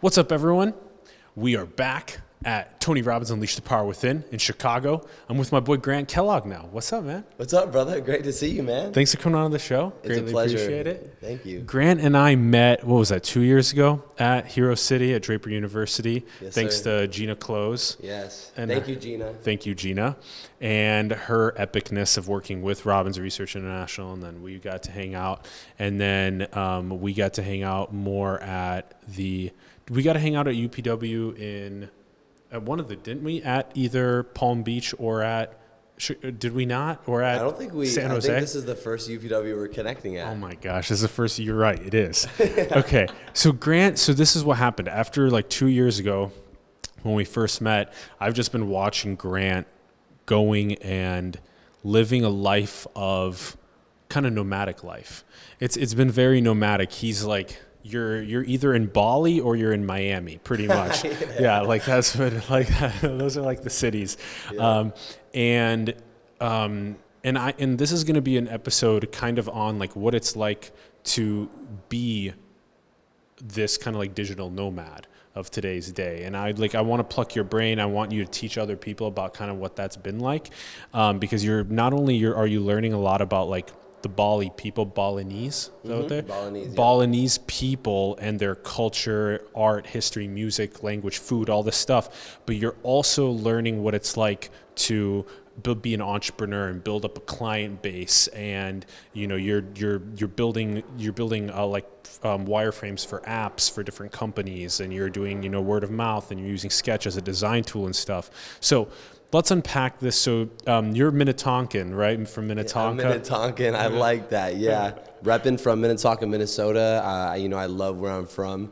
What's up, everyone? We are back at Tony Robbins Unleash the Power Within in Chicago. I'm with my boy Grant Kellogg now. What's up, man? What's up, brother? Great to see you, man. Thanks for coming on the show. It's Greatly a pleasure. Appreciate it. Thank you. Grant and I met, 2 years ago at Hero City at Draper University. Yes, thanks sir. to Gina Close. Yes. And Thank you, Gina. Thank you, Gina. And her epicness of working with Robbins Research International. And then we got to hang out. And then we got to hang out more at we got to hang out at UPW at one of the, didn't we? At either Palm Beach or did we not? Or at I don't think San Jose? I think this is the first UPW we're connecting at. Oh my gosh, this is the first, you're right, it is. Okay, so Grant, this is what happened. After like 2 years ago, when we first met, I've just been watching Grant going and living a life of kind of nomadic life. It's been very nomadic. He's like, you're either in Bali or you're in Miami, pretty much. Yeah, like that's what, like those are like the cities. Yeah. And this is going to be an episode kind of on like what it's like to be this kind of like digital nomad of today's day. And I want to pluck your brain. I want you to teach other people about kind of what that's been like, because are you learning a lot about like the Bali people, Balinese, is that what they're? Balinese, yeah. Balinese people and their culture, art, history, music, language, food, all this stuff. But you're also learning what it's like to be an entrepreneur and build up a client base, and you're building wireframes for apps for different companies, and you're doing word of mouth, and you're using Sketch as a design tool and stuff. So let's unpack this. So you're Minnetonkan, right? From Minnetonka. Yeah, I'm Minnetonkan. I like that. Yeah, repping from Minnetonka, Minnesota. I love where I'm from.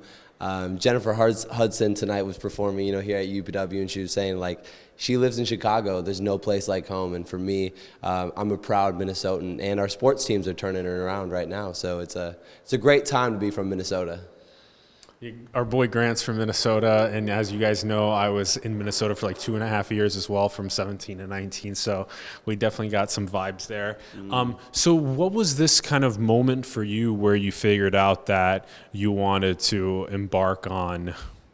Jennifer Hudson tonight was performing, here at UPW, and she was saying like she lives in Chicago. There's no place like home, and for me, I'm a proud Minnesotan, and our sports teams are turning it around right now. So it's a great time to be from Minnesota. Our boy Grant's from Minnesota, and as you guys know, I was in Minnesota for like 2.5 years as well, from 17 to 19, so we definitely got some vibes there. So what was this kind of moment for you where you figured out that you wanted to embark on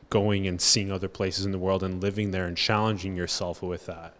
going and seeing other places in the world and living there and challenging yourself with that?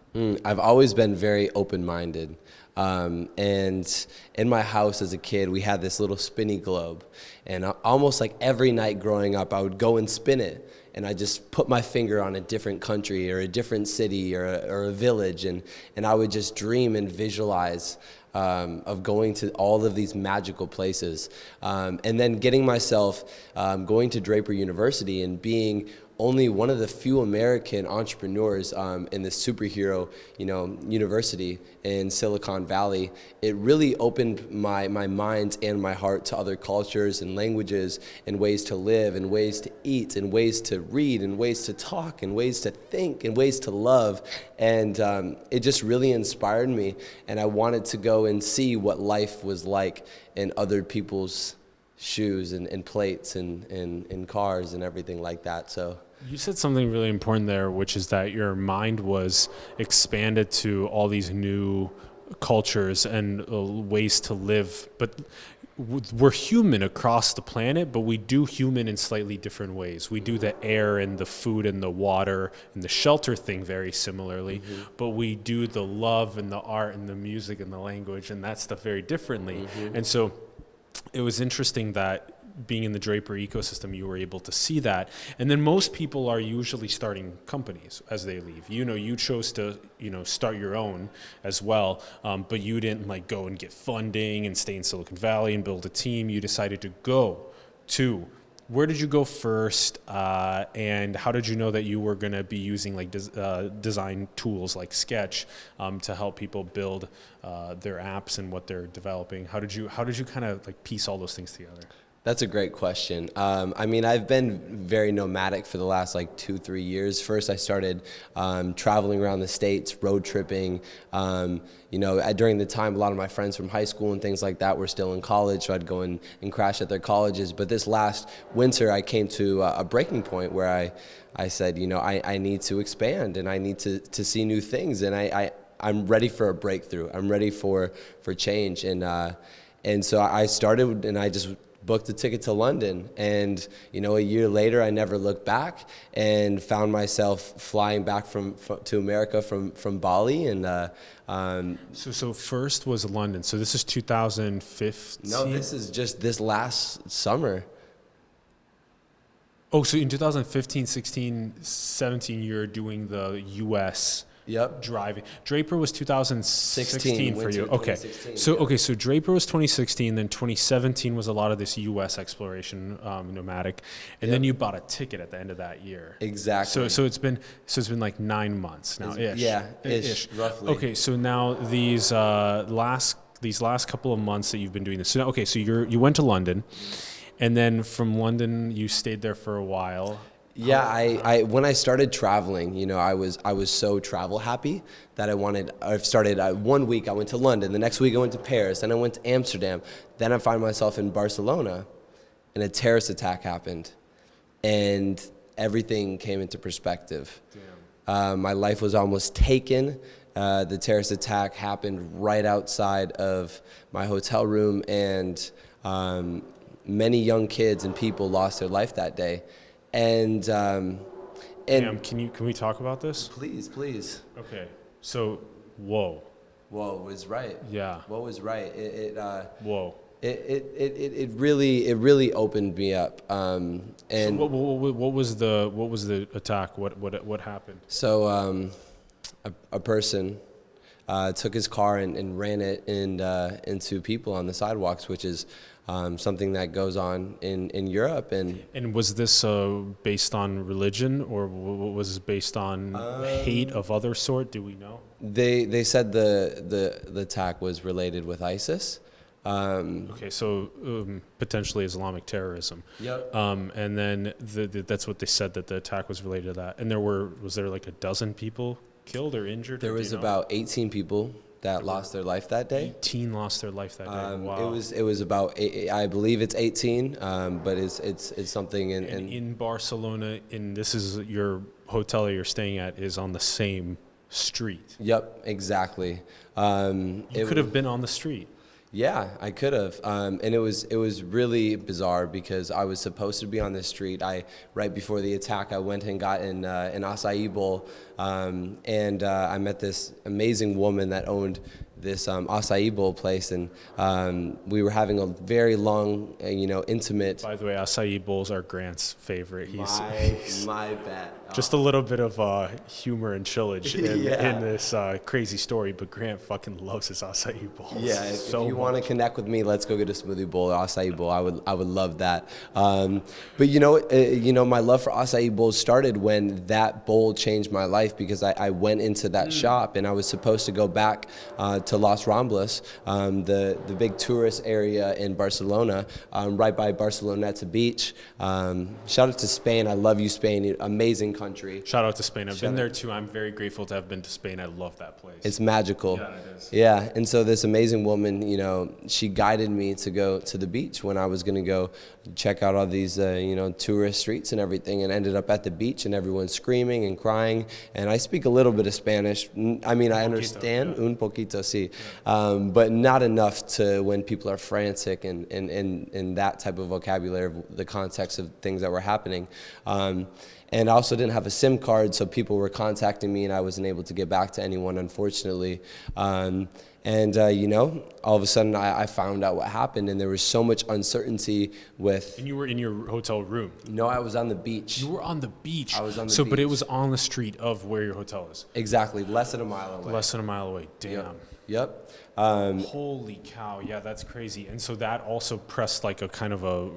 I've always been very open-minded. And in my house as a kid, we had this little spinny globe. And almost like every night growing up, I would go and spin it. And I just put my finger on a different country or a different city or a village. And I would just dream and visualize of going to all of these magical places. And then getting myself going to Draper University and being only one of the few American entrepreneurs in this superhero, university in Silicon Valley. It really opened my mind and my heart to other cultures and languages and ways to live and ways to eat and ways to read and ways to talk and ways to think and ways to love. And it just really inspired me. And I wanted to go and see what life was like in other people's shoes and plates and cars and everything like that. So you said something really important there, which is that your mind was expanded to all these new cultures and ways to live. But we're human across the planet, but we do human in slightly different ways. We do the air and the food and the water and the shelter thing very similarly, but we do the love and the art and the music and the language and that stuff very differently. And so it was interesting that being in the Draper ecosystem, you were able to see that. And then most people are usually starting companies as they leave. You chose to, start your own as well, but you didn't like go and get funding and stay in Silicon Valley and build a team. You decided to go to, where did you go first? And how did you know that you were going to be using like design tools like Sketch to help people build their apps and what they're developing? How did you kind of like piece all those things together? That's a great question. I've been very nomadic for the last 2-3 years. First, I started traveling around the States, road tripping. During the time, a lot of my friends from high school and things like that were still in college, so I'd go and crash at their colleges. But this last winter, I came to a breaking point where I said, I need to expand and I need to see new things. And I'm ready for a breakthrough. I'm ready for change. And so I started and I just booked a ticket to London, and a year later I never looked back and found myself flying back to America from Bali. And So first was London. So this is 2015. no, this is just this last summer. Oh, so in 2015, 16, 17, you're doing the U.S. Yep. driving. Draper was 2016 for you. Okay. 2016, So yeah. okay, so Draper was 2016, then 2017 was a lot of this U.S. exploration, nomadic, and then you bought a ticket at the end of that year. Exactly. So it's been like 9 months now, ish. Yeah, ish, roughly. Okay, so now these last couple of months that you've been doing this. So okay, so you went to London, and then from London you stayed there for a while. Yeah, I when I started traveling, I was so travel happy that I started 1 week I went to London, the next week I went to Paris, then I went to Amsterdam, then I find myself in Barcelona, and a terrorist attack happened, and everything came into perspective. My life was almost taken. The terrorist attack happened right outside of my hotel room, and many young kids and people lost their life that day. And Damn, can we talk about this? Please. Okay. So, whoa. Whoa was right. Yeah. Whoa was right. Whoa. It really opened me up. And so what was the attack? What happened? So a person took his car and ran it into people on the sidewalks, which is something that goes on in Europe. And was this based on religion, or was this based on hate of other sort? Do we know? They said the attack was related with ISIS. Okay, so potentially Islamic terrorism. Yep. And then that's what they said, that the attack was related to that. And was there like a dozen people killed or injured? There was about 18 people that lost their life that day. 18 lost their life that day. Wow. It was about I believe it's 18, but it's something in Barcelona. This is your hotel that you're staying at is on the same street. Yep, exactly. You could have been on the street. Yeah, I could have, and it was really bizarre because I was supposed to be on the street. Right before the attack, I went and got an acai bowl, and I met this amazing woman that owned this acai bowl place, and we were having a very long, intimate. By the way, acai bowls are Grant's favorite. My bad. Just a little bit of humor and chillage in Yeah. this crazy story, but Grant fucking loves his acai bowls. Yeah, if you want to connect with me, let's go get a smoothie bowl or acai bowl. I would love that. But my love for acai bowls started when that bowl changed my life, because I went into that shop and I was supposed to go back to Las Ramblas, the big tourist area in Barcelona, right by Barceloneta Beach. Shout out to Spain. I love you, Spain. Amazing country. Shout out to Spain. I've been there too. I'm very grateful to have been to Spain. I love that place. It's magical. Yeah, it is. Yeah, and so this amazing woman, she guided me to go to the beach when I was going to go check out all these, tourist streets and everything, and ended up at the beach and everyone's screaming and crying. And I speak a little bit of Spanish. I mean, I understand, yeah. un poquito, sí, but not enough to when people are frantic and that type of vocabulary of the context of things that were happening. And I also didn't have a SIM card, so people were contacting me, and I wasn't able to get back to anyone, unfortunately. All of a sudden I found out what happened, and there was so much uncertainty with... And you were in your hotel room? No, I was on the beach. You were on the beach? I was on the beach. But it was on the street of where your hotel is? Exactly, less than a mile away. Less than a mile away, damn. Yep. Holy cow, yeah, that's crazy. And so that also pressed like a kind of a...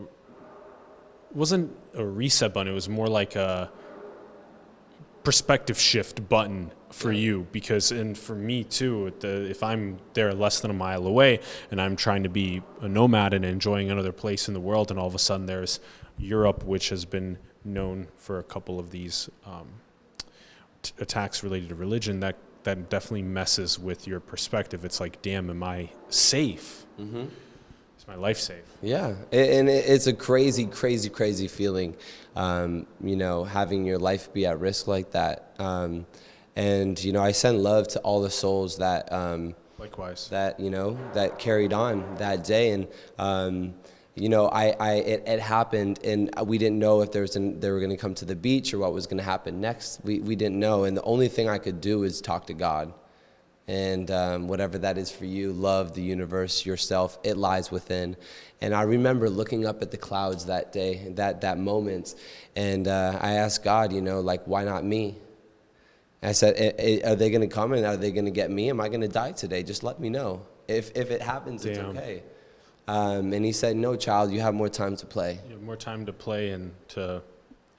wasn't a reset button, it was more like a perspective shift button for you, because, and for me too, if I'm there less than a mile away and I'm trying to be a nomad and enjoying another place in the world, and all of a sudden there's Europe, which has been known for a couple of these attacks related to religion, that definitely messes with your perspective. It's like, damn, am I safe? Mm-hmm. Is my life safe? Yeah, and it's a crazy, crazy, crazy feeling, having your life be at risk like that. And I send love to all the souls that likewise, that carried on that day. And It happened, and we didn't know if they were going to come to the beach or what was going to happen next. We didn't know, and the only thing I could do is talk to God. And whatever that is for you, love, the universe, yourself, it lies within. And I remember looking up at the clouds that day, that moment, and I asked God, like, why not me? I said, are they going to come and are they going to get me? Am I going to die today? Just let me know. If it happens, It's okay. And he said, no, child, you have more time to play. You have more time to play and to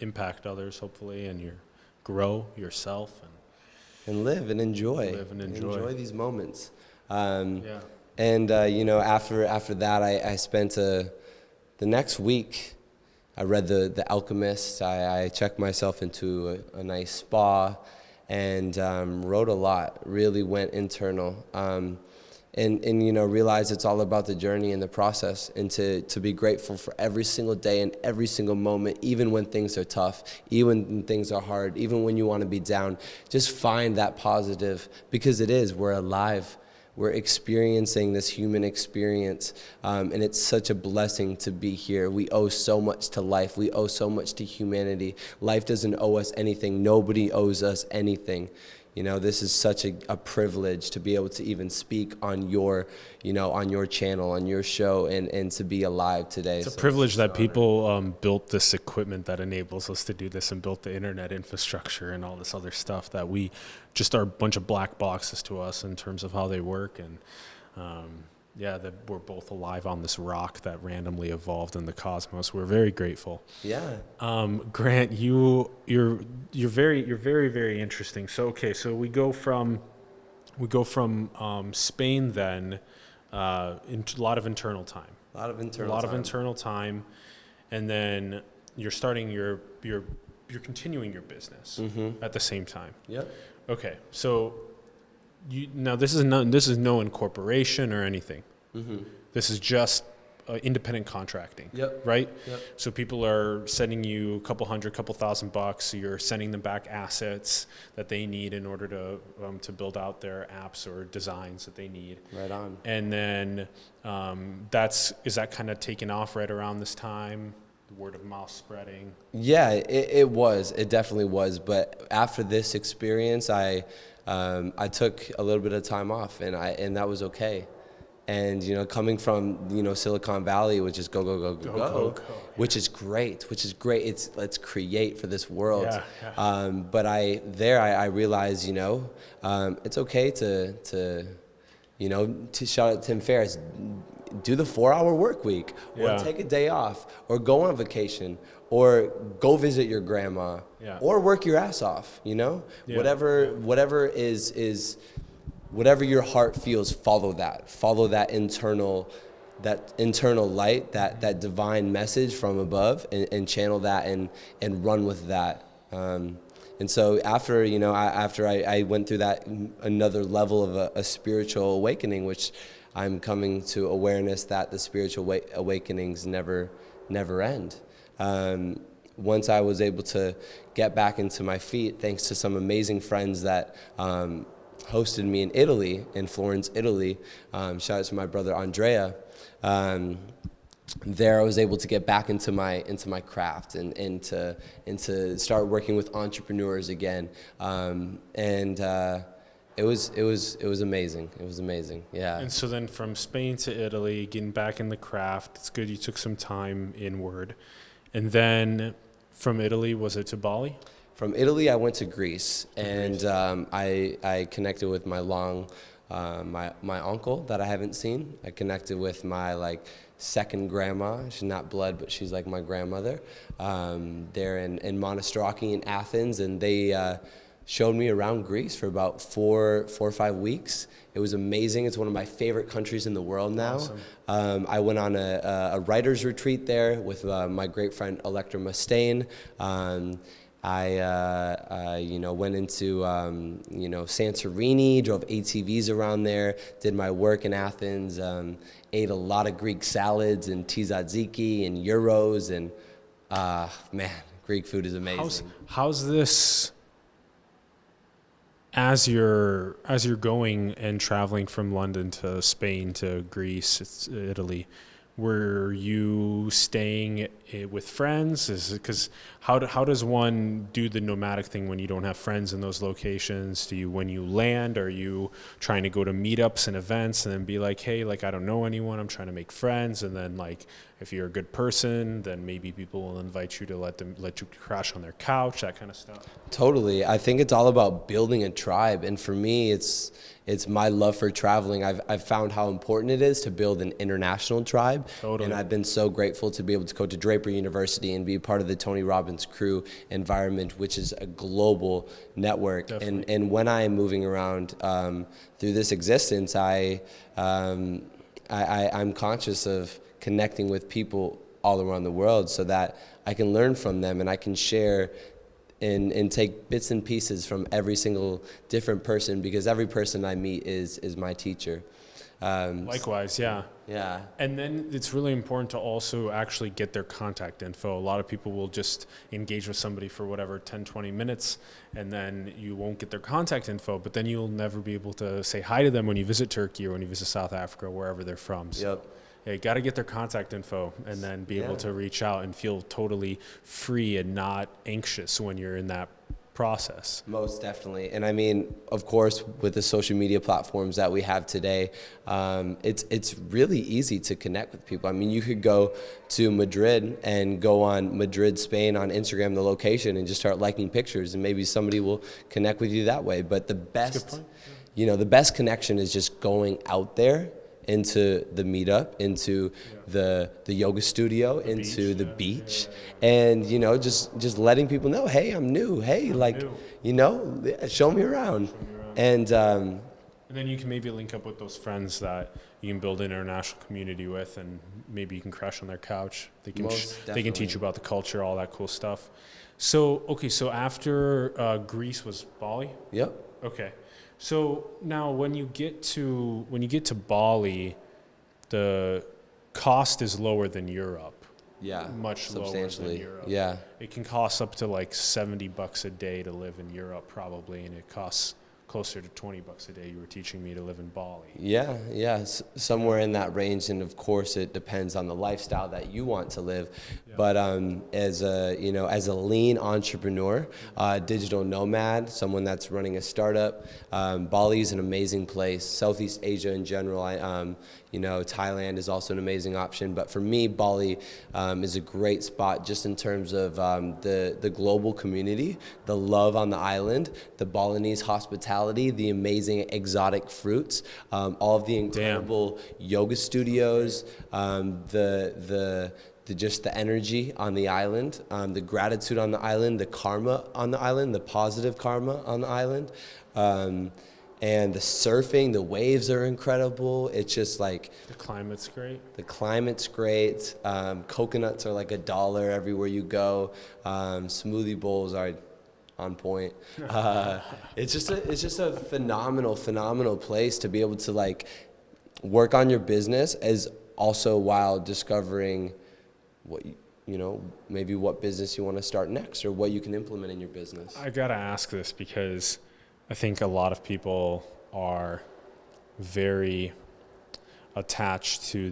impact others, hopefully, and grow yourself. And live and enjoy. Enjoy these moments. And, after that, I spent the next week, I read The Alchemist. I checked myself into a nice spa and wrote a lot, really went internal. And realize it's all about the journey and the process, and to be grateful for every single day and every single moment, even when things are tough, even when things are hard, even when you want to be down. Just find that positive, because we're alive. We're experiencing this human experience, and it's such a blessing to be here. We owe so much to life. We owe so much to humanity. Life doesn't owe us anything. Nobody owes us anything. This is such a privilege to be able to even speak on your channel, on your show, and to be alive today. It's a privilege that people built this equipment that enables us to do this, and built the internet infrastructure and all this other stuff that we just are a bunch of black boxes to us in terms of how they work. And that we're both alive on this rock that randomly evolved in the cosmos. We're very grateful. Yeah. Grant, you're very, very interesting. So we go from Spain then, a lot of internal time. A lot of internal time, and then you're starting you're continuing your business at the same time. Yep. Okay, so. Now this is no incorporation or anything. This is just independent contracting. Yep. Right. Yep. So people are sending you couple thousand bucks. You're sending them back assets that they need in order to build out their apps or designs that they need. Right on. And then is that kind of taken off right around this time? Word of mouth spreading. Yeah, it definitely was. But after this experience, I took a little bit of time off, and that was okay. And coming from Silicon Valley, which is go, which is great. Let's create for this world. Yeah. But I realized it's okay to shout out Tim Ferriss. Do the 4-hour work week, or take a day off, or go on vacation, or go visit your grandma, or work your ass off. Whatever is whatever your heart feels. Follow that internal light, that divine message from above, and channel that and run with that. And so after I went through that another level of a spiritual awakening, which I'm coming to awareness that the spiritual awakenings never end. Once I was able to get back into my feet, thanks to some amazing friends that hosted me in Italy, in Florence, Italy. Shout out to my brother Andrea. There I was able to get back into my craft and to start working with entrepreneurs again. It was amazing. It was amazing. Yeah. And so then from Spain to Italy, getting back in the craft, it's good you took some time inward. And then from Italy, was it to Bali? From Italy, I went to Greece, and I connected with my my uncle that I haven't seen. I connected with my second grandma. She's not blood, but she's like my grandmother. They're in Monastraki in Athens, and they showed me around Greece for about four or 5 weeks. It was amazing. It's one of my favorite countries in the world now. Awesome. I went on a writer's retreat there with my great friend Electra Mustaine. I went into Santorini, drove ATVs around there, did my work in Athens, ate a lot of Greek salads and tzatziki and gyros, and man, Greek food is amazing. How's this? As you're going and traveling from London to Spain to Greece, Italy, were you staying with friends? Is it because how does one do the nomadic thing when you don't have friends in those locations? Do you, when you land, are you trying to go to meetups and events and then be like, hey, like I don't know anyone, I'm trying to make friends, and then like if you're a good person, then maybe people will invite you to let you crash on their couch, that kind of stuff. Totally. I think it's all about building a tribe. And for me, it's my love for traveling. I've found how important it is to build an international tribe. Totally. And I've been so grateful to be able to go to Draper University and be part of the Tony Robbins crew environment, which is a global network. Definitely. And when I am moving around through this existence, I'm conscious of connecting with people all around the world so that I can learn from them and I can share and take bits and pieces from every single different person, because every person I meet is my teacher. Likewise, yeah. Yeah. And then it's really important to also actually get their contact info. A lot of people will just engage with somebody for whatever, 10, 20 minutes, and then you won't get their contact info, but then you'll never be able to say hi to them when you visit Turkey or when you visit South Africa, wherever they're from. So, Yep. yeah, you got to get their contact info and then be able to reach out and feel totally free and not anxious when you're in that process. Most definitely. And I mean, of course, with the social media platforms that we have today, it's really easy to connect with people. I mean, you could go to Madrid and go on Madrid, Spain on Instagram, the location, and just start liking pictures, and maybe somebody will connect with you that way. But the best, the best connection is just going out there into the meetup, into the yoga studio, into the beach, and just letting people know, hey, I'm new, hey, show me around. And then you can maybe link up with those friends that you can build an international community with, and maybe you can crash on their couch. They can teach you about the culture, all that cool stuff. So after Greece was Bali? Yep. Okay. So now when you get to Bali, the cost is lower than Europe. Yeah. Much substantially. lower than Europe. Yeah. It can cost up to like $70 a day to live in Europe probably, and it costs closer to $20 a day. You were teaching me to live in Bali. Yeah, somewhere in that range, and of course it depends on the lifestyle that you want to live. Yeah. But as a lean entrepreneur, digital nomad, someone that's running a startup, Bali is an amazing place. Southeast Asia in general, Thailand is also an amazing option. But for me, Bali is a great spot just in terms of the global community, the love on the island, the Balinese hospitality, the amazing exotic fruits, all of the incredible yoga studios, just the energy on the island, the gratitude on the island, the karma on the island, the positive karma on the island. And the surfing, the waves are incredible. It's just like... The climate's great. The climate's great. Coconuts are like $1 everywhere you go. Smoothie bowls are on point. It's just a phenomenal place to be able to like work on your business as also while discovering what maybe what business you want to start next or what you can implement in your business. I gotta ask this because I think a lot of people are very attached to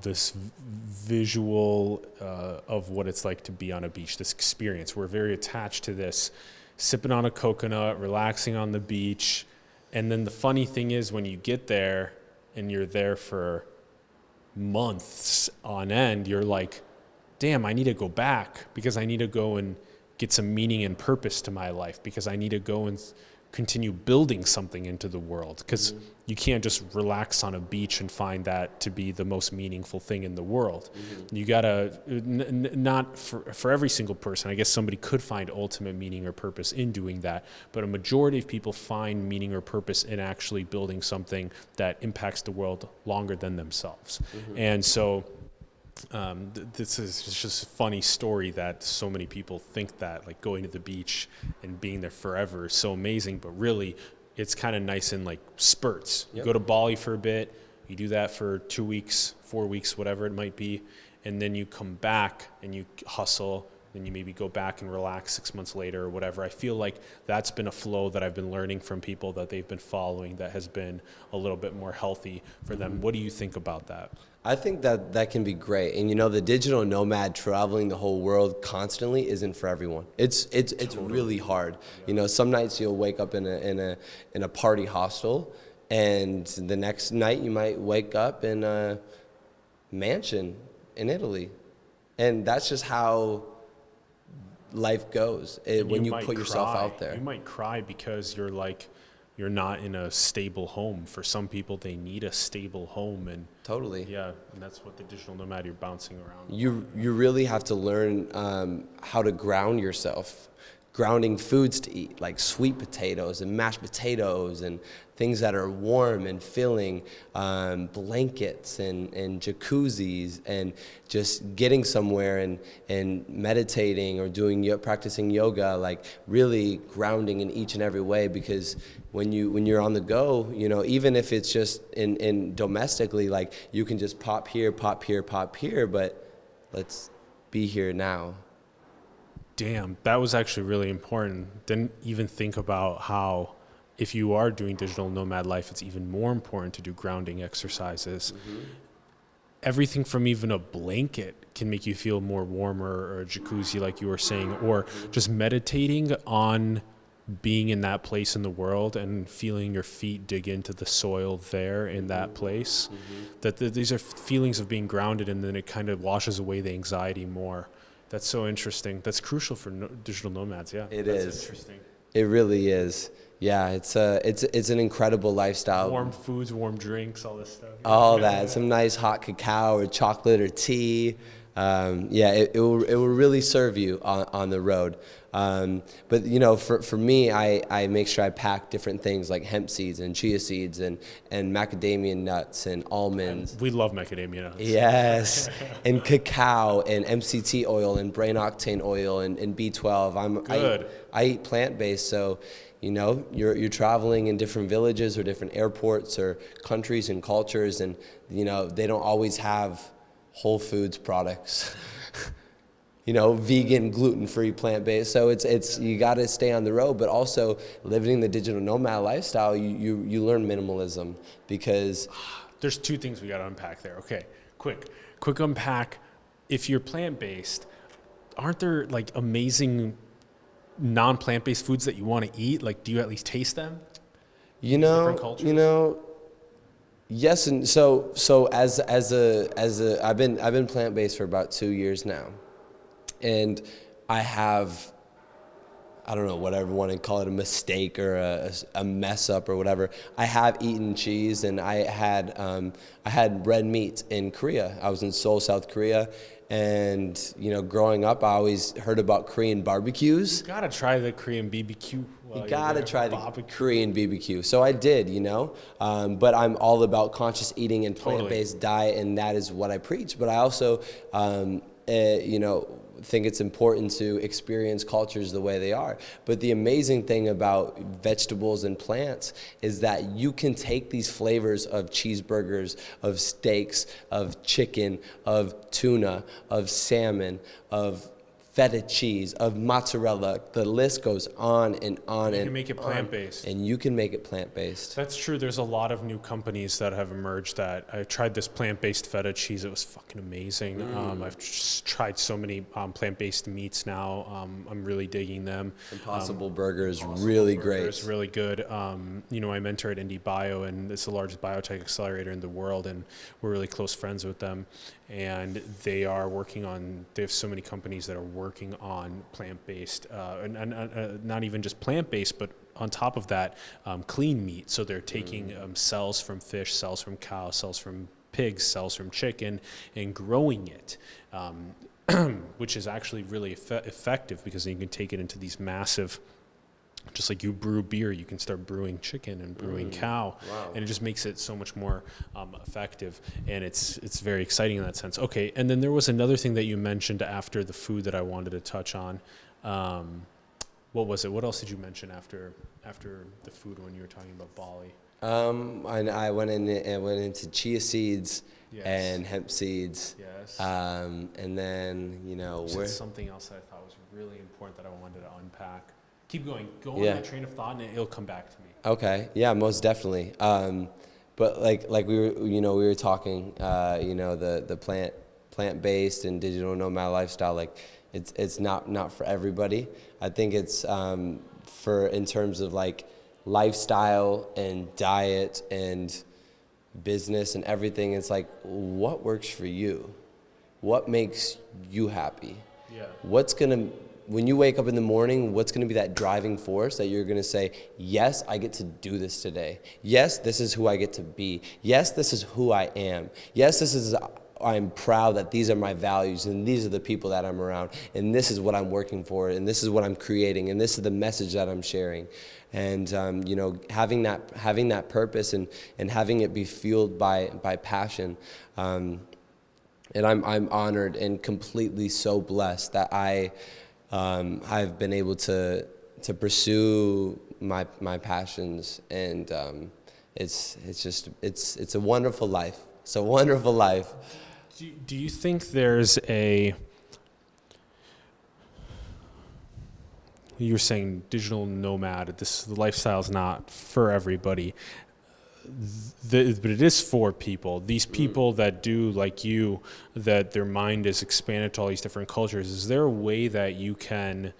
this visual of what it's like to be on a beach, this experience. We're very attached to this, sipping on a coconut, relaxing on the beach. And then the funny thing is when you get there and you're there for months on end, you're like, damn, I need to go back because I need to go and get some meaning and purpose to my life, because I need to go and continue building something into the world, because you can't just relax on a beach and find that to be the most meaningful thing in the world. You gotta, not for every single person, I guess somebody could find ultimate meaning or purpose in doing that, but a majority of people find meaning or purpose in actually building something that impacts the world longer than themselves. And so this is just a funny story that so many people think that like going to the beach and being there forever is so amazing, but really it's kind of nice in like spurts. You go to Bali for a bit, you do that for 2 weeks, 4 weeks, whatever it might be, and then you come back and you hustle, then you maybe go back and relax 6 months later or whatever. I feel like that's been a flow that I've been learning from people that they've been following that has been a little bit more healthy for them. What do you think about that? I think that can be great. And the digital nomad traveling the whole world constantly isn't for everyone. It's really hard. Some nights you'll wake up in a party hostel, and the next night you might wake up in a mansion in Italy. And that's just how life goes when you put yourself out there. You might cry because you're not in a stable home. For some people, they need a stable home, and totally, yeah, and that's what the digital nomad, you're bouncing around. You really have to learn how to ground yourself. Grounding foods to eat, like sweet potatoes and mashed potatoes and things that are warm and filling, blankets and jacuzzis, and just getting somewhere and meditating or practicing yoga, like really grounding in each and every way. Because when you're on the go, even if it's just in domestically, like you can just pop here, but let's be here now. Damn, that was actually really important. Didn't even think about how if you are doing digital nomad life, it's even more important to do grounding exercises. Mm-hmm. Everything from even a blanket can make you feel more warmer, or a jacuzzi like you were saying, or just meditating on being in that place in the world and feeling your feet dig into the soil there in that place. Mm-hmm. These are feelings of being grounded, and then it kind of washes away the anxiety more. That's so interesting. That's crucial for digital nomads. Yeah, that's interesting. It really is. Yeah, it's an incredible lifestyle. Warm foods, warm drinks, all this stuff. All that, some nice hot cacao or chocolate or tea. It will really serve you on the road. But for me, I make sure I pack different things like hemp seeds and chia seeds and macadamia nuts and almonds. We love macadamia nuts. Yes, and cacao and MCT oil and brain octane oil and B12. I eat plant-based, so you're traveling in different villages or different airports or countries and cultures, and they don't always have Whole Foods products. Vegan, gluten-free, plant-based. So it's you got to stay on the road, but also living the digital nomad lifestyle, you learn minimalism, because there's two things we got to unpack there. Okay, quick unpack. If you're plant-based, aren't there like amazing non-plant-based foods that you want to eat? Like, do you at least taste them? Different cultures? Yes, and so as a I've been plant-based for about 2 years now. And I have, I don't know, whatever you want to call it, a mistake or a mess up or whatever. I have eaten cheese, and I had red meat in Korea. I was in Seoul, South Korea, and growing up, I always heard about Korean barbecues. You gotta try the Korean BBQ. You gotta try the Korean BBQ. So I did, but I'm all about conscious eating and plant-based diet, and that is what I preach. But I also, think it's important to experience cultures the way they are. But the amazing thing about vegetables and plants is that you can take these flavors of cheeseburgers, of steaks, of chicken, of tuna, of salmon, of feta cheese, of mozzarella. The list goes on and on. You can make it plant-based. And you can make it plant-based. That's true. There's a lot of new companies that have emerged that I tried this plant-based feta cheese. It was fucking amazing. I've just tried so many plant-based meats now. I'm really digging them. Impossible Burger is really great. It's really good. I mentor at IndieBio, and it's the largest biotech accelerator in the world, and we're really close friends with them. And they have so many companies that are working on plant-based, and not even just plant-based, but on top of that, clean meat. So they're taking cells from fish, cells from cows, cells from pigs, cells from chicken, and growing it, which is actually really effective, because then you can take it into these massive, just like you brew beer, you can start brewing chicken and brewing cow. Wow. And it just makes it so much more effective, and it's very exciting in that sense. Okay, and then there was another thing that you mentioned after the food that I wanted to touch on. What was it? What else did you mention after the food when you were talking about Bali? I went in and went into chia seeds Yes. and hemp seeds. Yes. And then, You said something else that I thought was really important that I wanted to unpack. Keep going. Go on that train of thought, and it'll come back to me. Okay. Yeah, most definitely. But like we were, we were talking, the plant-based and digital nomad lifestyle, like it's not for everybody. I think it's for in terms of like lifestyle and diet and business and everything. It's like, what works for you? What makes you happy? Yeah. When you wake up in the morning, what's gonna be that driving force that you're gonna say, yes, I get to do this today. Yes, this is who I get to be. Yes, this is who I am. Yes, I'm proud that these are my values and these are the people that I'm around and this is what I'm working for and this is what I'm creating and this is the message that I'm sharing. And having that purpose and having it be fueled by passion. And I'm honored and completely so blessed that I've been able to pursue my passions, and it's a wonderful life. It's a wonderful life. Do you think there's you're saying digital nomad, the lifestyle is not for everybody, but it is for people. These people that do like you, that their mind is expanded to all these different cultures. Is there a way that you can,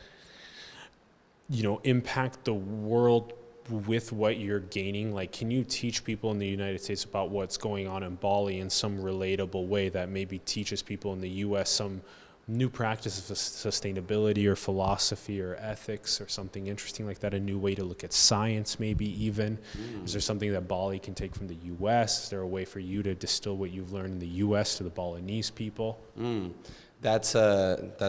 impact the world with what you're gaining? Like, can you teach people in the United States about what's going on in Bali in some relatable way that maybe teaches people in the U.S. some new practice of sustainability or philosophy or ethics or something interesting like that, a new way to look at science maybe even? Is there something that Bali can take from the U.S.? Is there a way for you to distill what you've learned in the U.S. to the Balinese people? That's a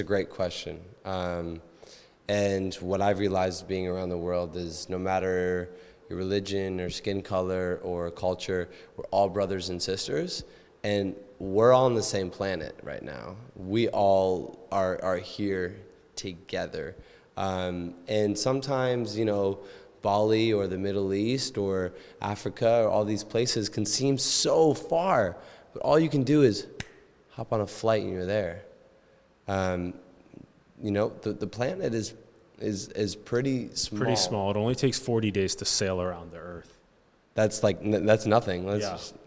great question. And what I've realized being around the world is no matter your religion or skin color or culture, we're all brothers and sisters. And we're all on the same planet right now. We all are here together. And sometimes, Bali or the Middle East or Africa or all these places can seem so far, but all you can do is hop on a flight and you're there. The planet is pretty small. Pretty small. It only takes 40 days to sail around the Earth. That's nothing.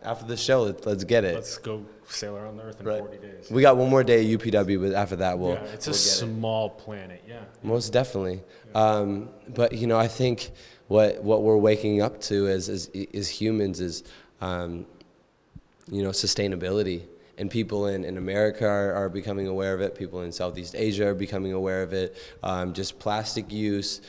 After the show, let's get it. Let's go sail around the Earth in 40 days. We got one more day at UPW, but after that, it's a small planet. Yeah. Most definitely. Yeah. But I think what we're waking up to as humans is sustainability. And people in America are becoming aware of it. People in Southeast Asia are becoming aware of it. Just plastic use.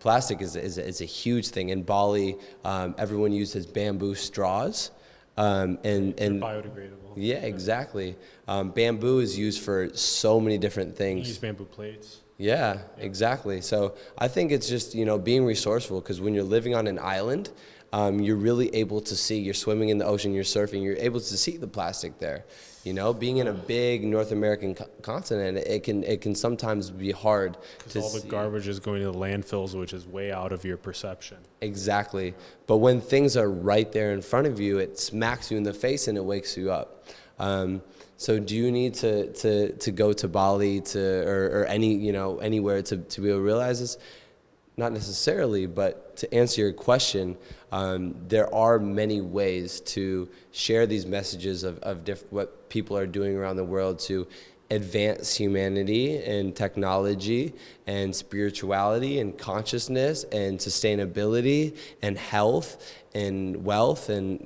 Plastic is a huge thing. In Bali, everyone uses bamboo straws. And biodegradable. Yeah, exactly. Bamboo is used for so many different things. You use bamboo plates. Yeah, exactly. So I think it's just, being resourceful, because when you're living on an island, you're really able to see, you're swimming in the ocean, you're surfing, you're able to see the plastic there. Being in a big North American continent, it can sometimes be hard to all the see. Garbage is going to the landfills, which is way out of your perception. Exactly. But when things are right there in front of you, it smacks you in the face and it wakes you up. So do you need to go to Bali or anywhere to be able to realize this? Not necessarily, but to answer your question, there are many ways to share these messages of what people are doing around the world to advance humanity and technology and spirituality and consciousness and sustainability and health and wealth and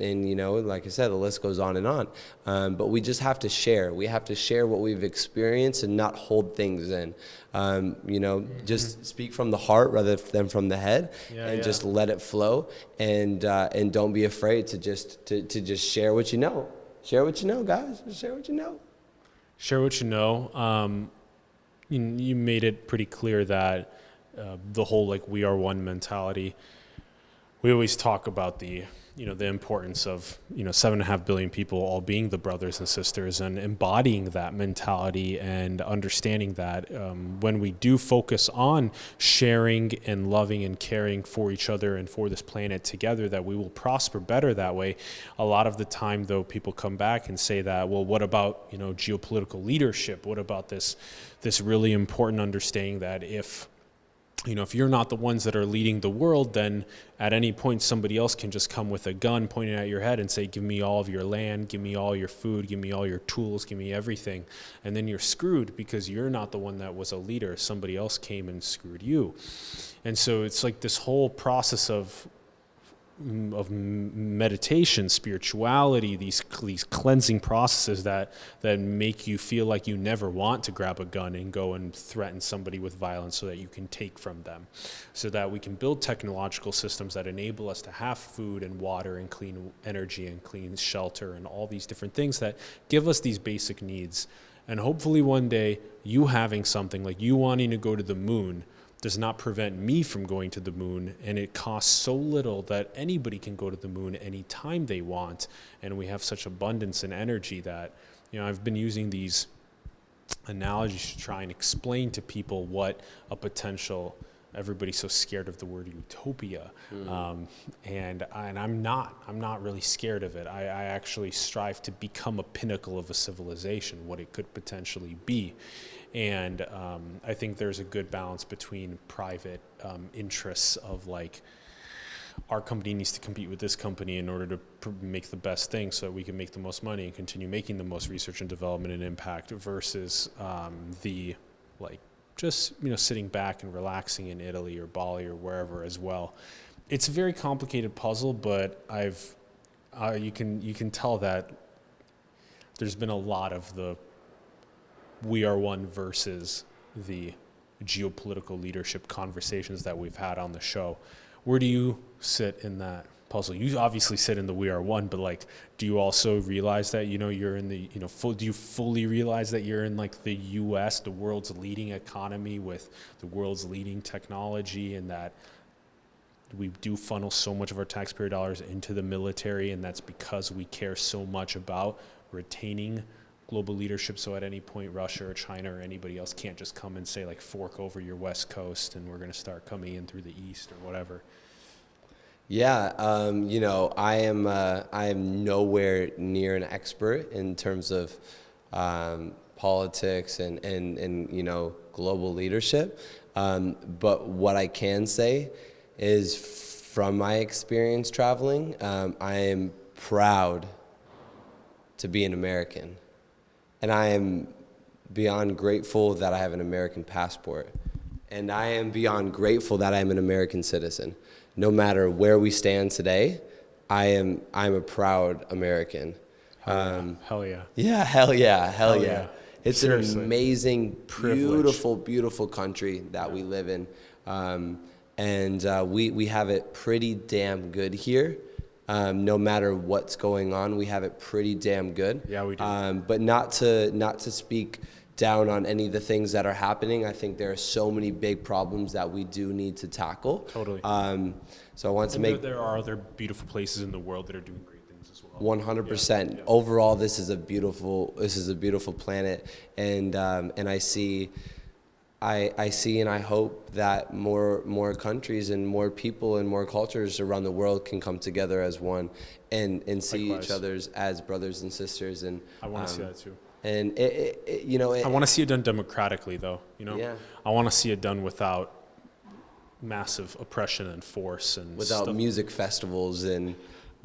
like I said, the list goes on and on. But we just have to share. We have to share what we've experienced and not hold things in. Just speak from the heart rather than from the head, just let it flow, and don't be afraid to just share what you know. Share what you know, guys. Just share what you know. Share what you know. You made it pretty clear that the whole we are one mentality. We always talk about the the importance of 7.5 billion people all being the brothers and sisters, and embodying that mentality and understanding that when we do focus on sharing and loving and caring for each other and for this planet together, that we will prosper better that way. A lot of the time, though, people come back and say that, well, what about geopolitical leadership? What about this really important understanding that if you're not the ones that are leading the world, then at any point somebody else can just come with a gun pointing at your head and say, give me all of your land, give me all your food, give me all your tools, give me everything. And then you're screwed because you're not the one that was a leader. Somebody else came and screwed you. And so it's like this whole process of meditation, spirituality, these cleansing processes that make you feel like you never want to grab a gun and go and threaten somebody with violence so that you can take from them, so that we can build technological systems that enable us to have food and water and clean energy and clean shelter and all these different things that give us these basic needs. And hopefully one day you having something like you wanting to go to the moon does not prevent me from going to the moon, and it costs so little that anybody can go to the moon anytime they want, and we have such abundance and energy that, I've been using these analogies to try and explain to people what a potential, everybody's so scared of the word utopia, and I'm not really scared of it. I actually strive to become a pinnacle of a civilization, what it could potentially be. And I think there's a good balance between private interests of like, our company needs to compete with this company in order to make the best thing so that we can make the most money and continue making the most research and development and impact, versus the like just sitting back and relaxing in Italy or Bali or wherever as well. It's a very complicated puzzle, but you can tell that there's been a lot of the we are one versus the geopolitical leadership conversations that we've had on the show. Where do you sit in that puzzle? You obviously sit in the we are one, but like, do you also realize that, you're in the, do you fully realize that you're in like the US, the world's leading economy with the world's leading technology, and that we do funnel so much of our taxpayer dollars into the military, and that's because we care so much about retaining global leadership, so at any point Russia or China or anybody else can't just come and say like fork over your west coast and we're going to start coming in through the east or whatever? Yeah, I am nowhere near an expert in terms of politics and global leadership, but what I can say is, from my experience traveling, I am proud to be an American. And I am beyond grateful that I have an American passport. And I am beyond grateful that I am an American citizen. No matter where we stand today, I'm a proud American. Hell yeah. Yeah, hell yeah. It's Seriously. An amazing, Privilege. beautiful country that we live in. And we have it pretty damn good here. No matter what's going on, we have it pretty damn good. Yeah, we do. But not to speak down on any of the things that are happening. I think there are so many big problems that we do need to tackle. Totally. So I want to make. There are other beautiful places in the world that are doing great things as well. 100%. Yeah. Overall, this is a beautiful planet, and I see and I hope that more countries and more people and more cultures around the world can come together as one and see Likewise. each other's as brothers and sisters. And I want to see that too. And I want to see it done democratically, though. Yeah. I want to see it done without massive oppression and force and without stuff. music festivals and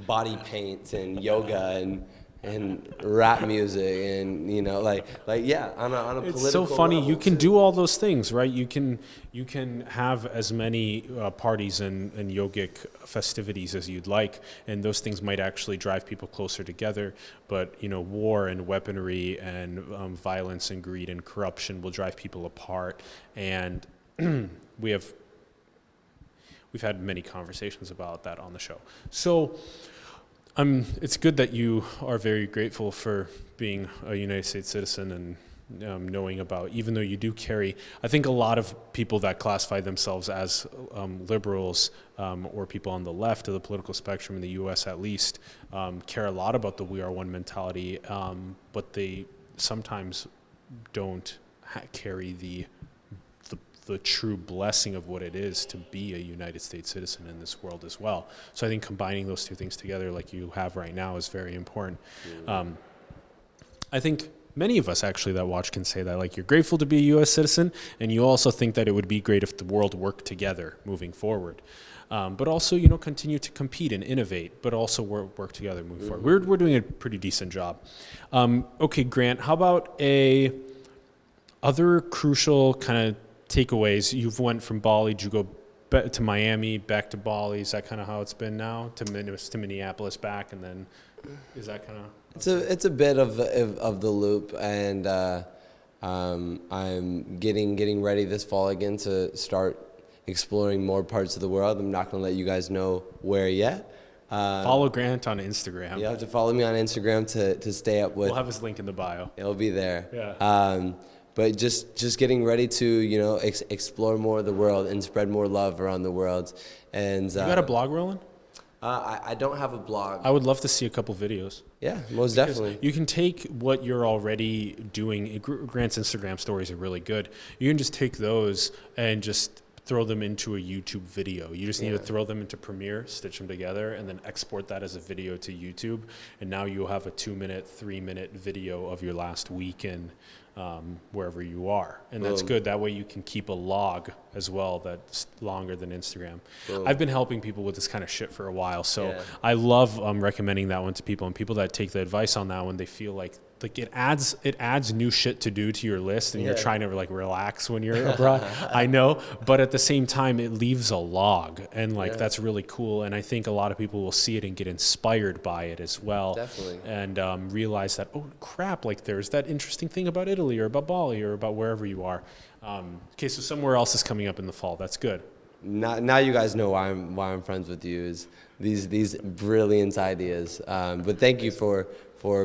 body paint and yoga and rap music and like yeah, on a political It's so funny. level, You can too. do all those things, right? You can have as many parties and yogic festivities as you'd like, and those things might actually drive people closer together. But war and weaponry and violence and greed and corruption will drive people apart. And we've had many conversations about that on the show. So. It's good that you are very grateful for being a United States citizen and knowing about, even though you do carry, I think a lot of people that classify themselves as liberals or people on the left of the political spectrum in the U.S. at least care a lot about the "we are one" mentality, but they sometimes don't carry the true blessing of what it is to be a United States citizen in this world as well. So I think combining those two things together like you have right now is very important. I think many of us actually that watch can say that, like, you're grateful to be a U.S. citizen, and you also think that it would be great if the world worked together moving forward. But also, continue to compete and innovate, but also work together moving forward. We're doing a pretty decent job. Okay, Grant, how about other crucial kind of takeaways? You've went from Bali, did you go to Miami, back to Bali? Is that kind of how it's been now? To Minneapolis, back, and then is that kind of? It's a bit of the loop, and I'm getting ready this fall again to start exploring more parts of the world. I'm not going to let you guys know where yet. Follow Grant on Instagram. You have to follow me on Instagram to stay up with. We'll have his link in the bio. It'll be there. Yeah. But just getting ready to explore more of the world and spread more love around the world. And you got a blog rolling? I don't have a blog. I would love to see a couple videos. Yeah, most definitely. You can take what you're already doing. Grant's Instagram stories are really good. You can just take those and just throw them into a YouTube video. You just need to throw them into Premiere, stitch them together, and then export that as a video to YouTube. And now you'll have a 2-minute, 3-minute video of your last week in wherever you are. And that's good. That way you can keep a log as well that's longer than Instagram. I've been helping people with this kind of shit for a while. So I love recommending that one to people, and people that take the advice on that one, they feel like it adds new shit to do to your list, and you're trying to like relax when you're abroad. I know, but at the same time it leaves a log, and that's really cool. And I think a lot of people will see it and get inspired by it as well. Definitely. And realize that, oh crap, like there's that interesting thing about Italy or about Bali or about wherever you are. Okay, so somewhere else is coming up in the fall. That's good. Now you guys know why I'm friends with you, is these brilliant ideas. But thank you for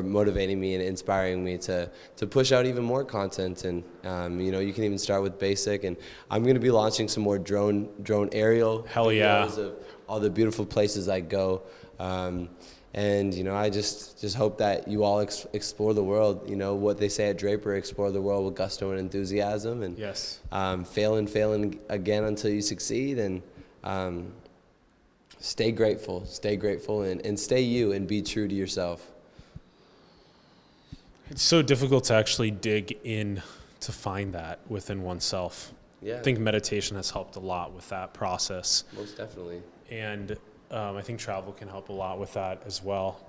motivating me and inspiring me to push out even more content. And you can even start with basic. And I'm going to be launching some more drone aerial videos of all the beautiful places I go. And I just hope that you all explore the world. What they say at Draper: explore the world with gusto and enthusiasm. And fail and again until you succeed. And stay grateful, and stay you, and be true to yourself. It's so difficult to actually dig in to find that within oneself. Yeah. I think meditation has helped a lot with that process. Most definitely. And I think travel can help a lot with that as well.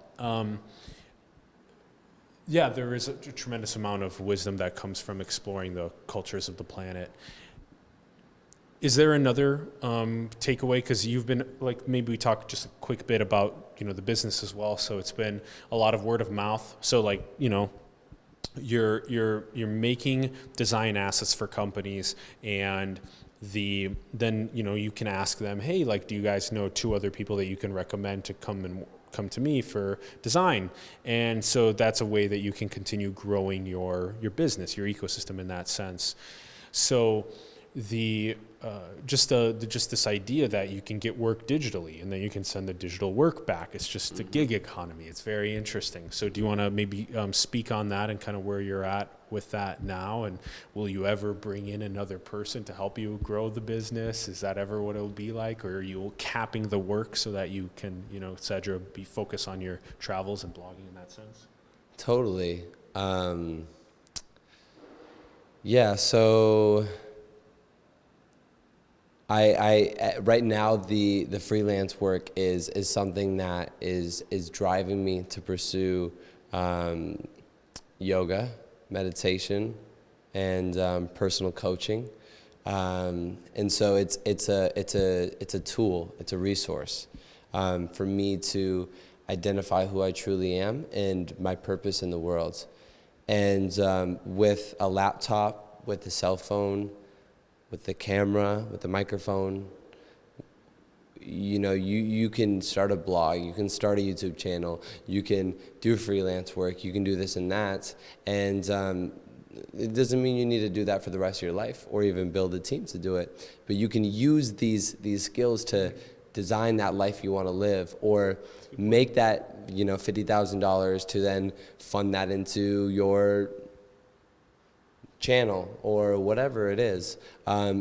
There is a tremendous amount of wisdom that comes from exploring the cultures of the planet. Is there another takeaway? Because you've been, maybe we talk just a quick bit about, the business as well. So it's been a lot of word of mouth. So you're making design assets for companies, and then you can ask them, hey, do you guys know 2 other people that you can recommend to come to me for design? And so that's a way that you can continue growing your business, your ecosystem in that sense. So just this idea that you can get work digitally, and then you can send the digital work back. It's just the gig economy. It's very interesting. So do you want to maybe speak on that and kind of where you're at with that now? And will you ever bring in another person to help you grow the business? Is that ever what it'll be like? Or are you capping the work so that you can, etc., be focused on your travels and blogging in that sense? Totally. So I right now the freelance work is something that is driving me to pursue yoga, meditation, and personal coaching, and so it's a tool, it's a resource for me to identify who I truly am and my purpose in the world. And with a laptop, with a cell phone, with the camera, with the microphone, you can start a blog, you can start a YouTube channel, you can do freelance work, you can do this and that. And it doesn't mean you need to do that for the rest of your life or even build a team to do it. But you can use these skills to design that life you want to live, or make that, $50,000 to then fund that into your channel or whatever it is.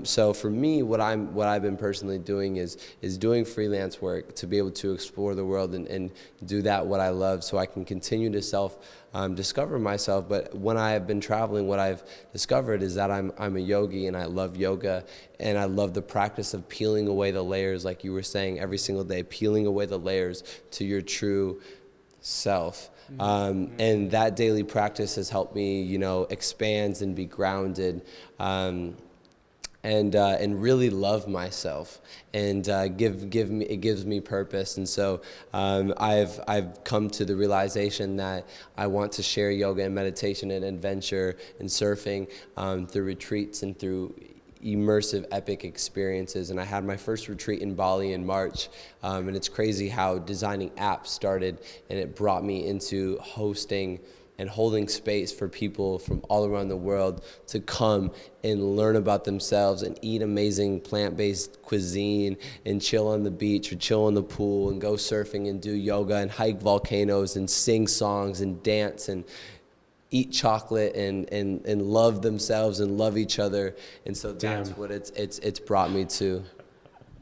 So for me, what I've been personally doing is doing freelance work to be able to explore the world and do that what I love, so I can continue to discover myself. But when I have been traveling, what I've discovered is that I'm a yogi, and I love yoga, and I love the practice of peeling away the layers, like you were saying, every single day, peeling away the layers to your true self. And that daily practice has helped me, expand and be grounded, and really love myself, and it gives me purpose. And so I've come to the realization that I want to share yoga and meditation and adventure and surfing through retreats and through immersive, epic experiences. And I had my first retreat in Bali in March, and it's crazy how designing apps started, and it brought me into hosting and holding space for people from all around the world to come and learn about themselves and eat amazing plant-based cuisine and chill on the beach or chill in the pool and go surfing and do yoga and hike volcanoes and sing songs and dance and eat chocolate and love themselves and love each other. And so that's what it's brought me to.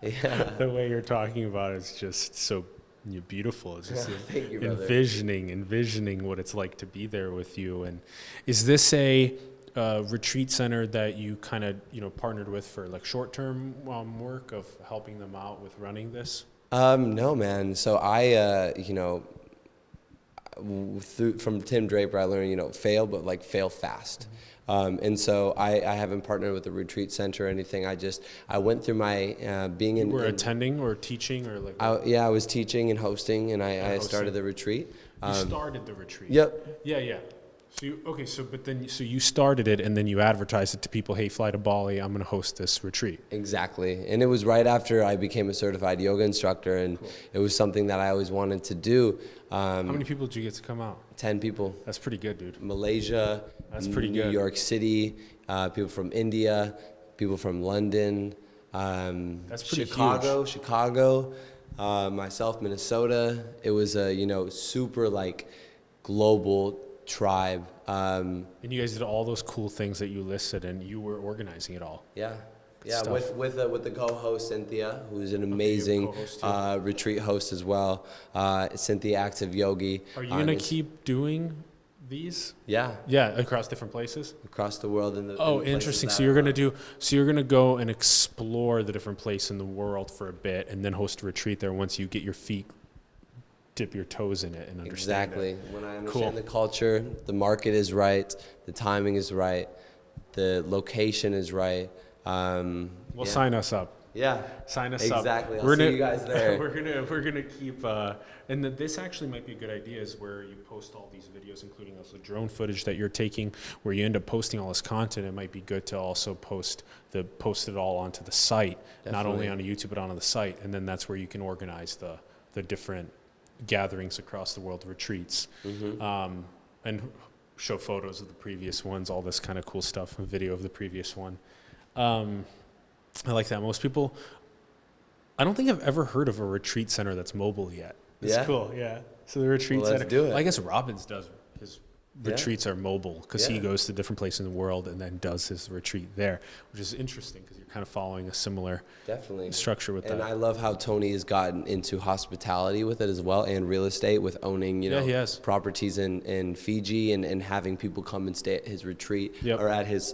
Yeah. The way you're talking about it is just so beautiful. It's just Thank you, brother. envisioning what it's like to be there with you. And is this a retreat center that you kind of partnered with for like short-term work of helping them out with running this? No, man. So I from Tim Draper, I learned, fail, but like fail fast. And so I haven't partnered with a retreat center or anything. I went through my being in. You were attending or teaching or like? I was teaching and hosting, and I started the retreat. You started the retreat. Yep. Yeah. So you started it, and then you advertised it to people. Hey, fly to Bali. I'm going to host this retreat. Exactly, and it was right after I became a certified yoga instructor, and It was something that I always wanted to do. How many people did you get to come out? 10 people. That's pretty good, dude. Malaysia. That's pretty New good. York City. People from India. People from London. That's pretty Chicago. huge. Chicago. Myself, Minnesota. It was a super like global tribe. And you guys did all those cool things that you listed, and you were organizing it all. Yeah, Stuff. with the co-host Cynthia, who's an amazing retreat host as well. Cynthia Active Yogi. Are you gonna keep doing these? Yeah, across different places. across the world. Interesting. So you're gonna go and explore the different places in the world for a bit, and then host a retreat there once you get your feet. Dip your toes in it and understand Exactly. it. When I understand the culture, the market is right, the timing is right, the location is right. Sign us up. Yeah. Sign us exactly. up. Exactly. I'll see you guys there. We're gonna keep. And this actually might be a good idea, is where you post all these videos, including also drone footage that you're taking, where you end up posting all this content. It might be good to also post it all onto the site, not only on YouTube but onto the site, and then that's where you can organize the different gatherings across the world, retreats, and show photos of the previous ones, all this kind of cool stuff, a video of the previous one. I like that. Most people, I don't think I've ever heard of a retreat center that's mobile yet. It's cool, yeah. So the retreat center, let's do it. Well, I guess Robbins does his retreats are mobile because he goes to different places in the world and then does his retreat there, which is interesting because you're kind of following a similar structure with that. And I love how Tony has gotten into hospitality with it as well, and real estate with owning, he has. properties in Fiji and having people come and stay at his retreat or at his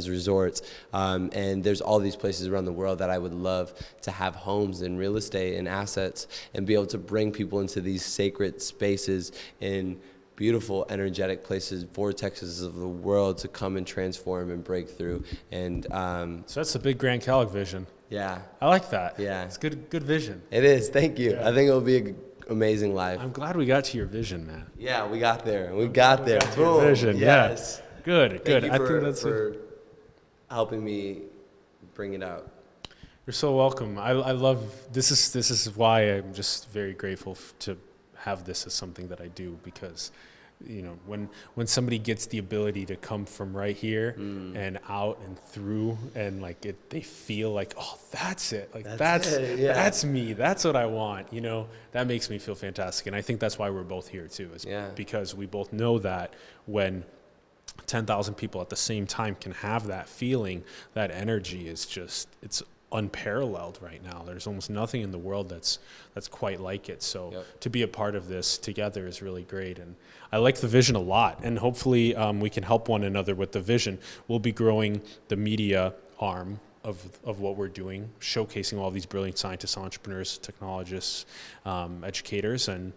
resorts. And there's all these places around the world that I would love to have homes and real estate and assets and be able to bring people into these sacred spaces in beautiful, energetic places, vortexes of the world to come and transform and break through. And so that's the big Grand Kellogg vision. Yeah, I like that. Yeah, it's good vision. It is. Thank you. I think it'll be an amazing life. I'm glad we got to your vision, man. Yeah, we got there. Boom. Vision. Yes. Yeah. Good. Thank you I think that's for helping me bring it out. You're so welcome. I love this. Is why I'm just very grateful to have this as something that I do, because when somebody gets the ability to come from right here and out and through, and like they feel like, oh, that's it, like that's me, that's what I want, that makes me feel fantastic. And I think that's why we're both here too, is because we both know that when 10,000 people at the same time can have that feeling, that energy is just, it's unparalleled right now. There's almost nothing in the world that's quite like it. So to be a part of this together is really great. And I like the vision a lot. And hopefully we can help one another with the vision. We'll be growing the media arm of what we're doing, showcasing all these brilliant scientists, entrepreneurs, technologists, educators, and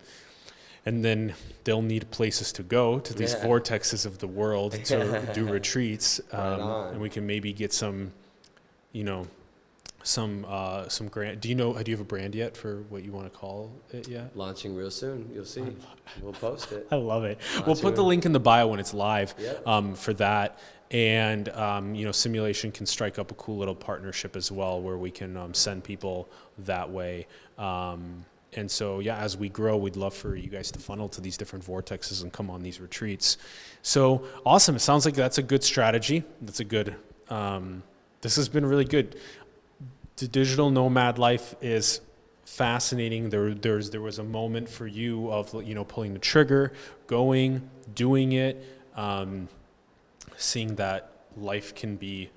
then they'll need places to go to these vortexes of the world to do retreats. And we can maybe get some grant. Do you have a brand yet for what you want to call it yet? Launching real soon. You'll see. We'll post it. I love it. We'll put the link in the bio when it's live for that. And, Simulation can strike up a cool little partnership as well, where we can send people that way. And so, as we grow, we'd love for you guys to funnel to these different vortexes and come on these retreats. So awesome. It sounds like that's a good strategy. That's a good, this has been really good. The digital nomad life is fascinating. There was a moment for you of, pulling the trigger, going, doing it, seeing that life can be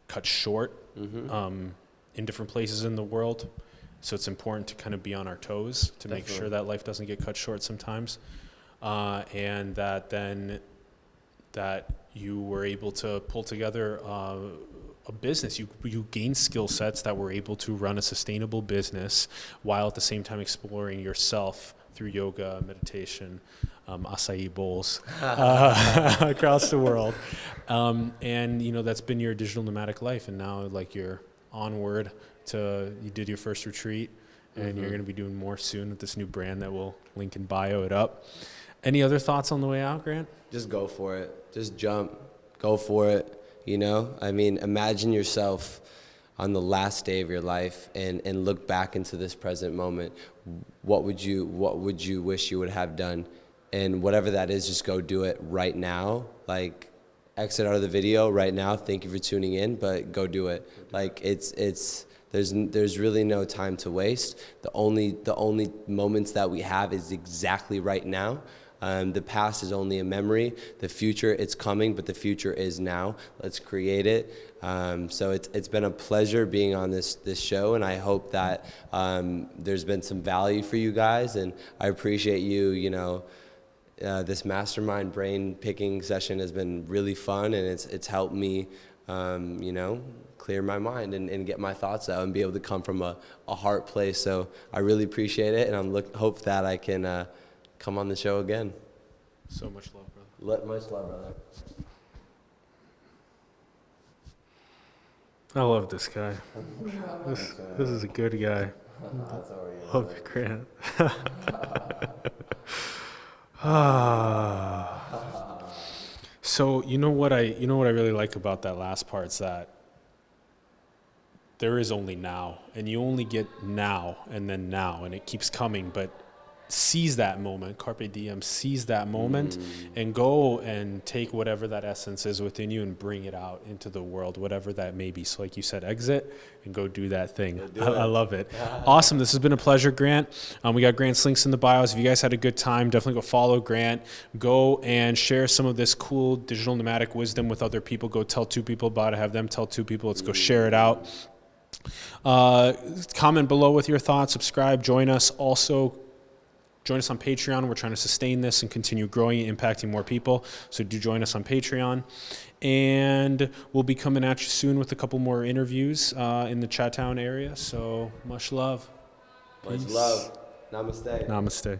cut short in different places in the world. So it's important to kind of be on our toes to make sure that life doesn't get cut short sometimes. And that you were able to pull together a business. You gain skill sets that were able to run a sustainable business while at the same time exploring yourself through yoga, meditation, acai bowls across the world. And that's been your digital nomadic life. And now you're onward you did your first retreat, and you're going to be doing more soon with this new brand that we'll link and bio it up. Any other thoughts on the way out, Grant? Just go for it. Just jump. Go for it. Imagine yourself on the last day of your life and look back into this present moment. What would you wish you would have done? And whatever that is, just go do it right now. Exit out of the video right now. Thank you for tuning in, but go do it. There's really no time to waste. The only moments that we have is exactly right now. The past is only a memory. The future, it's coming, but the future is now. Let's create it. So it's been a pleasure being on this show, and I hope that there's been some value for you guys, and I appreciate you. This mastermind brain picking session has been really fun, and it's helped me, clear my mind and get my thoughts out and be able to come from a heart place. So I really appreciate it, and hope that I can come on the show again. So much love, brother. Much love, brother. I love this guy. This is a good guy. Love you, Grant. So you know what I really like about that last part is that there is only now, and you only get now, and it keeps coming. But seize that moment, carpe diem, seize that moment, and go and take whatever that essence is within you and bring it out into the world, whatever that may be. So like you said, exit and go do that thing. I love it. Awesome. This has been a pleasure, Grant. We got Grant's links in the bios. If you guys had a good time, definitely go follow Grant. Go and share some of this cool digital nomadic wisdom with other people. Go tell 2 people about it. Have them tell 2 people. Let's go share it out. Comment below with your thoughts. Subscribe. Join us. Also, join us on Patreon. We're trying to sustain this and continue growing and impacting more people. So do join us on Patreon. And we'll be coming at you soon with a couple more interviews in the Chattown area. So much love. Much love. Namaste. Namaste.